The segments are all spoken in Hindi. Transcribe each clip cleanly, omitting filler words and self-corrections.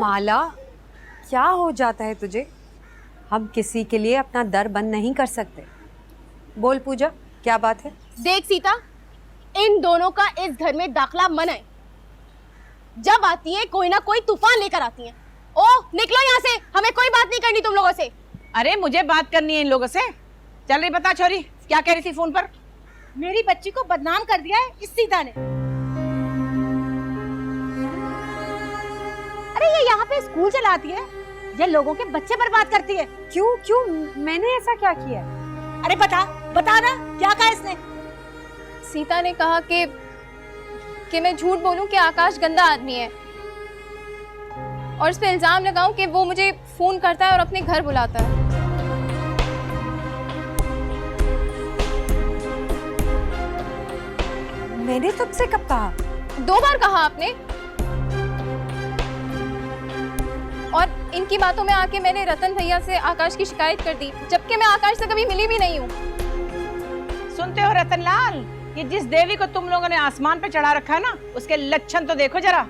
माला, क्या हो जाता है तुझे? हम किसी के लिए अपना दर बंद नहीं कर सकते। बोल पूजा, क्या बात है? देख सीता, इन दोनों का इस घर में दाखला मना है। जब आती है कोई ना कोई तूफान लेकर आती है। ओ निकलो यहाँ से, हमें कोई बात नहीं करनी तुम लोगों से। अरे मुझे बात करनी है इन लोगों से। चल रही बता छोरी, क्या कह रही थी फोन पर? मेरी बच्ची को बदनाम कर दिया है इस सीता ने। अरे ये यहाँ पे स्कूल चलाती है, ये लोगों के बच्चे बर्बाद करती है। क्यों क्यों? मैंने ऐसा क्या किया? अरे बता ना, क्या कहा इसने? सीता ने कहा कि मैं झूठ बोलूं कि आकाश गंदा आदमी है और उस पे इल्जाम लगाऊं कि वो मुझे फोन करता है और अपने घर बुलाता है। मैंने तुमसे कब कहा? 2 बार कहा आपने। और इनकी बातों में आके मैंने रतन भैया से आकाश की शिकायत कर दी, जबकि मैं आकाश से कभी मिली भी नहीं हूँ। सुनते हो रतनलाल, ये जिस देवी को तुम लोगों ने आसमान पे चढ़ा रखा है ना, उसके लक्षण तो देखो जरा।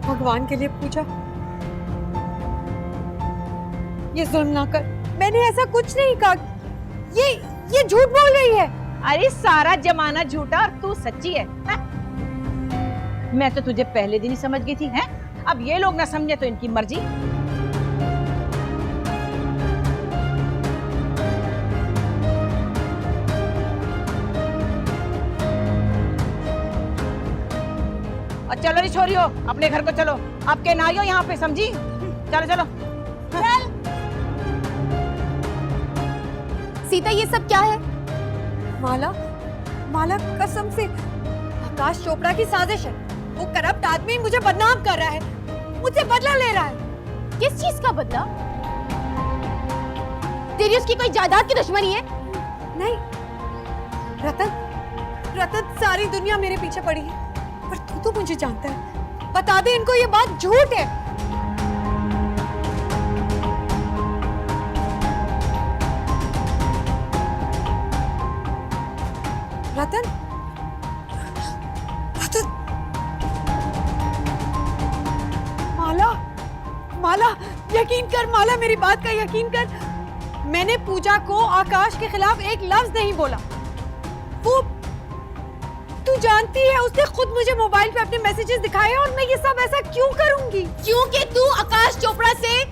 भगवान के लिए पूजा, ये जुल्म ना कर। मैंने ऐसा कुछ नहीं कहा। ये झूठ बोल रही है। अरे सारा जमाना झूठा और तू सच्ची है, हा? मैं तो तुझे पहले दिन ही समझ गई थी, हैं? अब ये लोग ना समझे तो इनकी मर्जी। और चलो रे छोरियो, अपने घर को चलो। अब के ना आइयो यहाँ पे, समझी? चलो चलो चल। सीता, ये सब क्या है? माला कसम से आकाश चोपड़ा की साजिश है। वो करप्ट आदमी मुझे बदनाम कर रहा है, मुझसे बदला ले रहा है। किस चीज का बदला? तेरी उसकी कोई जायदाद की दुश्मनी है? नहीं रतन, सारी दुनिया मेरे पीछे पड़ी है, पर तू तो मुझे जानता है। बता दे इनको ये बात झूठ है। रतन, माला, यकीन कर माला, मेरी बात का यकीन कर। मैंने पूजा को आकाश के खिलाफ एक लफ्ज नहीं बोला। वो तू जानती है, उसने खुद मुझे मोबाइल पे अपने मैसेजेस दिखाए और मैं ये सब ऐसा क्यों करूंगी? क्योंकि तू आकाश चोपड़ा से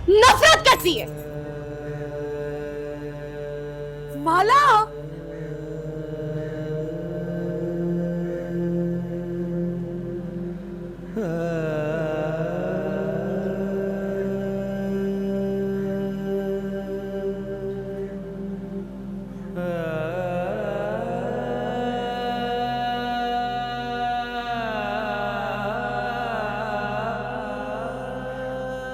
नफरत करती है। माला,